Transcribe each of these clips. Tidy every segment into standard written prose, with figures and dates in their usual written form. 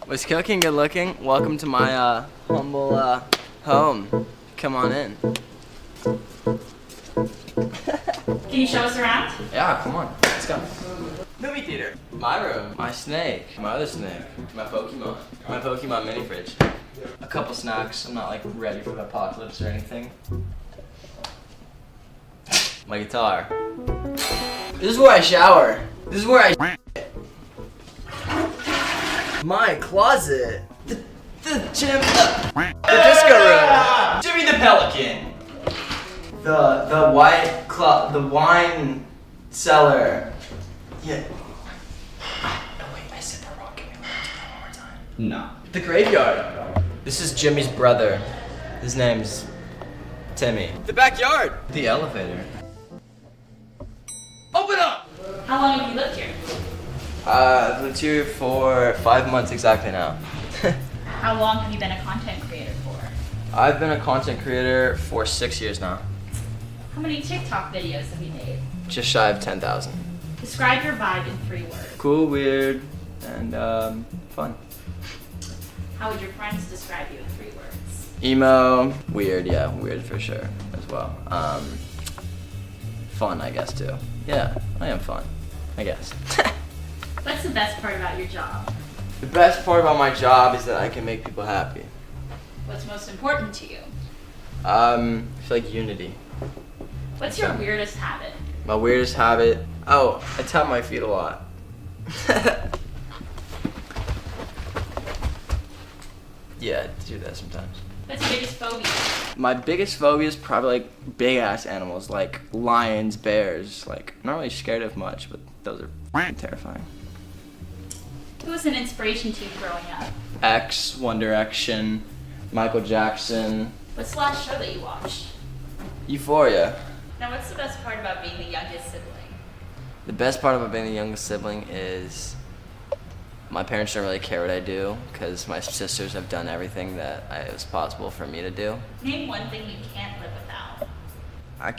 What's cooking, good looking? Welcome to my humble home. Come on in. Can you show us around? Yeah, come on. Let's go. Movie theater. My room. My snake. My other snake. My Pokemon. My Pokemon mini fridge. A couple snacks. I'm not like ready for the apocalypse or anything. My guitar. This is where I shower. This is where I my closet. The gym. The disco room. Jimmy the Pelican. The wine cellar. Yeah. No wait, I said that wrong. Can we learn that one more time? No. The graveyard. This is Jimmy's brother. His name's Timmy. The backyard. The elevator. Open up! How long have you lived here? I've lived here for 5 months exactly now. How long have you been a content creator for? I've been a content creator for 6 years now. How many TikTok videos have you made? Just shy of 10,000. Describe your vibe in 3 words. Cool, weird, and fun. How would your friends describe you in 3 words? Emo, weird, yeah, weird for sure as well. Fun, I guess too. Yeah, I am fun, I guess. What's the best part about your job? The best part about my job is that I can make people happy. What's most important to you? I feel like unity. What's your weirdest habit? My weirdest habit? Oh, I tap my feet a lot. Yeah, I do that sometimes. What's your biggest phobia? My biggest phobia is probably like big ass animals like lions, bears. Like, I'm not really scared of much, but those are f***ing terrifying. Who was an inspiration to you growing up? X, One Direction, Michael Jackson. What's the last show that you watched? Euphoria. Now, what's the best part about being the youngest sibling? The best part about being the youngest sibling is my parents don't really care what I do because my sisters have done everything that it was possible for me to do. Name one thing you can't live without. I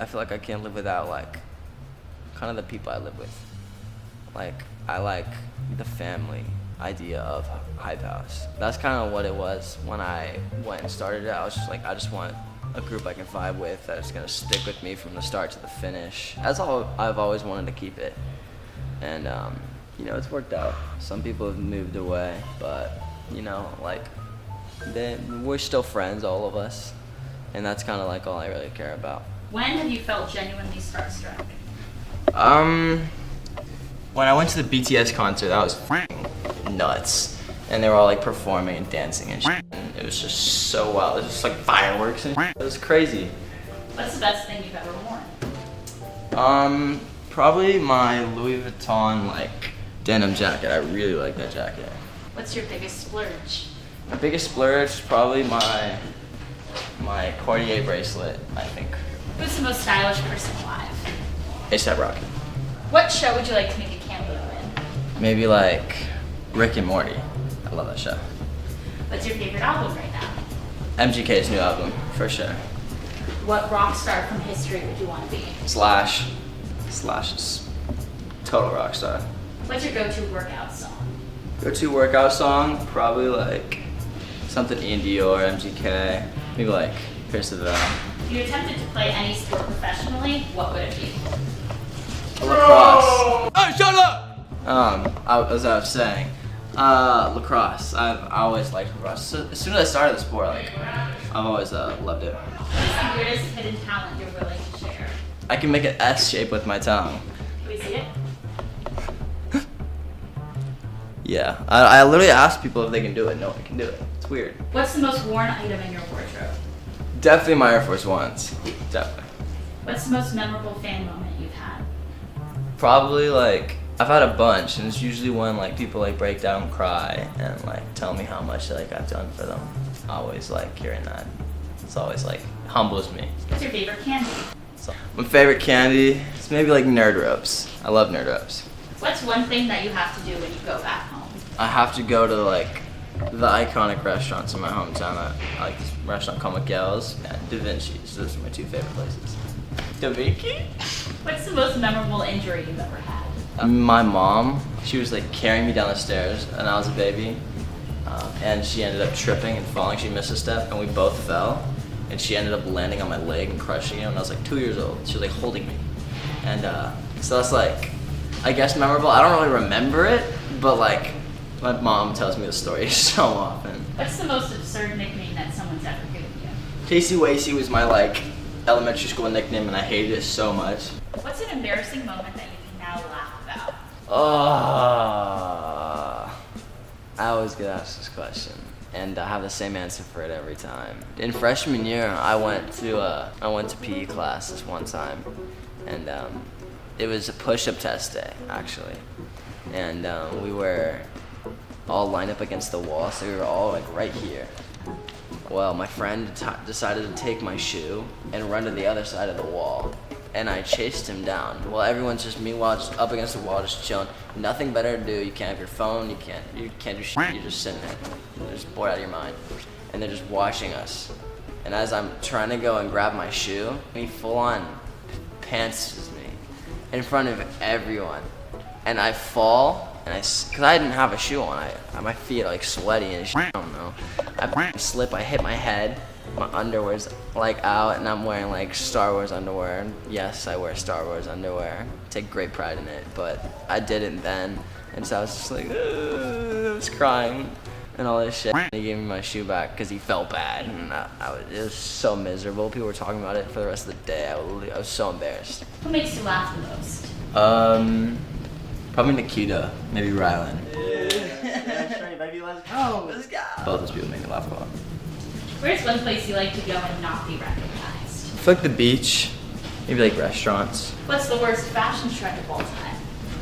feel like I can't live without like kind of the people I live with. Like, I like the family idea of Hype House. That's kind of what it was when I went and started it. I was just like, I just want a group I can vibe with that's gonna stick with me from the start to the finish. That's all I've always wanted to keep it. And you know, it's worked out. Some people have moved away, but you know, like we're still friends, all of us. And that's kind of like all I really care about. When have you felt genuinely starstruck? When I went to the BTS concert, that was f***ing nuts. And they were all like performing and dancing and shit. And it was just so wild. It was just like fireworks and shit. It was crazy. What's the best thing you've ever worn? Probably my Louis Vuitton like denim jacket. I really like that jacket. What's your biggest splurge? My biggest splurge is probably my Cartier bracelet, I think. Who's the most stylish person alive? A$AP Rocky. What show would you like to make a cameo in? Maybe like Rick and Morty. I love that show. What's your favorite album right now? MGK's new album, for sure. What rock star from history would you want to be? Slash is total rock star. What's your go-to workout song? Go-to workout song, probably like something Ian Dior, MGK, maybe like Pierce the Veil. If you attempted to play any sport professionally, what would it be? Lacrosse. Oh, shut up! As I was saying, lacrosse. I always liked lacrosse. So, as soon as I started the sport, like, I've always loved it. What's the weirdest hidden talent you're willing to share? I can make an S shape with my tongue. Can we see it? Yeah, I literally ask people if they can do it. No one can do it. It's weird. What's the most worn item in your wardrobe? Definitely my Air Force Ones. Definitely. What's the most memorable fan moment you've had? Probably like, I've had a bunch, and it's usually when like people like break down and cry and like tell me how much like I've done for them. I always like hearing that. It's always like humbles me. What's your favorite candy? So, my favorite candy is maybe like Nerd Ropes. I love Nerd Ropes. What's one thing that you have to do when you go back home? I have to go to like the iconic restaurants in my hometown. I like this restaurant called Miguel's and Da Vinci's. Those are my 2 favorite places. Da Vinci? What's the most memorable injury you've ever had? My mom, she was like carrying me down the stairs and I was a baby, and she ended up tripping and falling. She missed a step, and we both fell. And she ended up landing on my leg and crushing it when I was like 2 years old. She was like holding me. And so that's like, I guess memorable. I don't really remember it, but like my mom tells me the story so often. What's the most absurd nickname that someone's ever given you? Casey Wasey was my like elementary school nickname, and I hated it so much. What's an embarrassing moment that you can now laugh about? I always get asked this question, and I have the same answer for it every time. In freshman year, I went to PE class this one time, and it was a push-up test day actually, and we were all lined up against the wall, so we were all like right here. Well, my friend decided to take my shoe and run to the other side of the wall, and I chased him down. Well, everyone's just meanwhile just up against the wall, just chilling. Nothing better to do. You can't have your phone. You can't do shit. You're just sitting there. You're just bored out of your mind, and they're just watching us. And as I'm trying to go and grab my shoe, he full on pantses me in front of everyone, and I fall. And cause I didn't have a shoe on, my feet are like sweaty and shit, I don't know. I slip, I hit my head, my underwear's like out, and I'm wearing like Star Wars underwear. Yes, I wear Star Wars underwear. Take great pride in it, but I didn't then. And so I was just like, I was crying and all this shit. And he gave me my shoe back cause he felt bad, and it was so miserable. People were talking about it for the rest of the day. I was so embarrassed. Who makes you laugh the most? Probably Nikita, maybe Rylan. Let's go. Both those people make me laugh a lot. Where's one place you like to go and not be recognized? I feel like the beach, maybe like restaurants. What's the worst fashion trend of all time?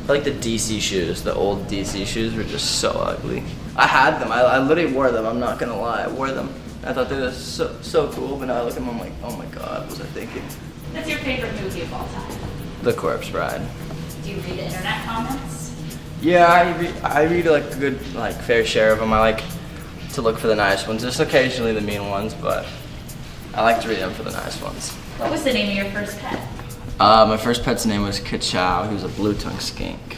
I like the DC shoes. The old DC shoes were just so ugly. I had them. I literally wore them. I'm not gonna lie. I wore them. I thought they were so cool, but now I look at them, I'm like, oh my god, what was I thinking? What's your favorite movie of all time? The Corpse Bride. Do you read internet comments? Yeah, I read like a good like fair share of them. I like to look for the nice ones, just occasionally the mean ones, but I like to read them for the nice ones. What was the name of your first pet? My first pet's name was Ka-Chow. He was a blue-tongued skink,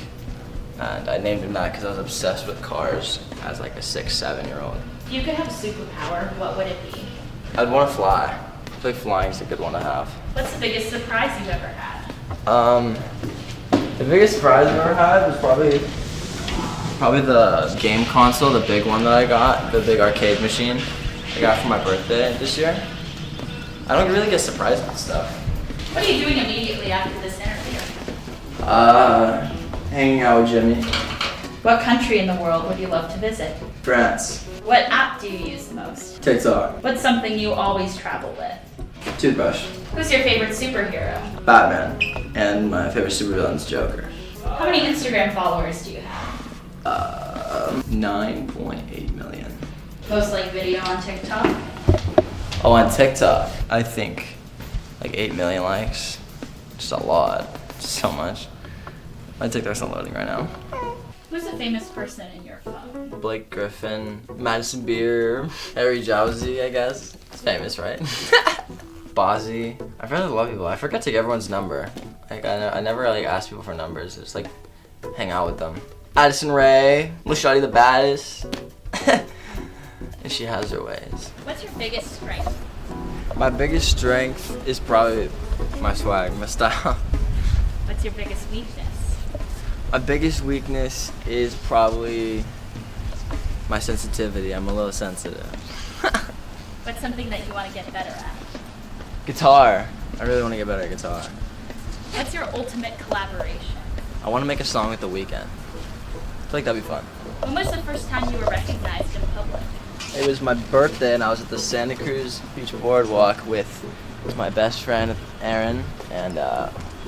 and I named him that because I was obsessed with cars as like a 6-7-year-old. If you could have a superpower, what would it be? I'd want to fly. I feel like flying's a good one to have. What's the biggest surprise you've ever had? The biggest surprise I've ever had was probably the game console, the big one that I got, the big arcade machine I got for my birthday this year. I don't really get surprised with stuff. What are you doing immediately after this interview? Hanging out with Jimmy. What country in the world would you love to visit? France. What app do you use the most? TikTok. What's something you always travel with? Toothbrush. Who's your favorite superhero? Batman. And my favorite supervillain's Joker. How many Instagram followers do you have? 9.8 million. Most like video on TikTok? Oh, on TikTok, I think like 8 million likes. Just a lot. So much. My TikTok's not loading right now. Who's a famous person in your phone? Blake Griffin, Madison Beer, Harry Jowsey, I guess. It's famous, right? Bozzy. I really love people. I forget to get everyone's number. Like I never like ask people for numbers. I just like hang out with them. Addison Rae, Lashawty the baddest. And she has her ways. What's your biggest strength? My biggest strength is probably my swag, my style. What's your biggest weakness? My biggest weakness is probably my sensitivity. I'm a little sensitive. What's something that you want to get better at? Guitar. I really want to get better at guitar. What's your ultimate collaboration? I want to make a song with The Weeknd. I feel like that'd be fun. When was the first time you were recognized in public? It was my birthday and I was at the Santa Cruz Beach Boardwalk with my best friend Aaron and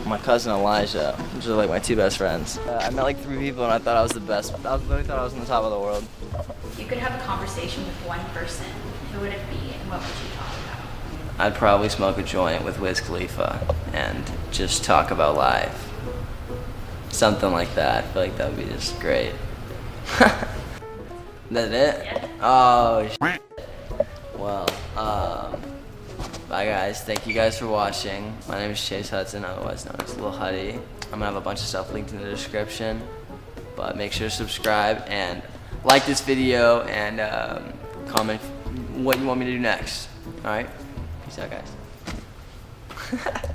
my cousin Elijah, which are like my two best friends. I met like 3 people and I thought I was the best. I literally thought I was on the top of the world. You could have a conversation with one person. Who would it be and what would you talk about? I'd probably smoke a joint with Wiz Khalifa and just talk about life. Something like that. I feel like that would be just great. That's it? Yeah. Oh, shit. Well, bye guys. Thank you guys for watching. My name is Chase Hudson, otherwise known as Lil Huddy. I'm gonna have a bunch of stuff linked in the description, but make sure to subscribe and like this video and comment what you want me to do next. All right, peace out, guys.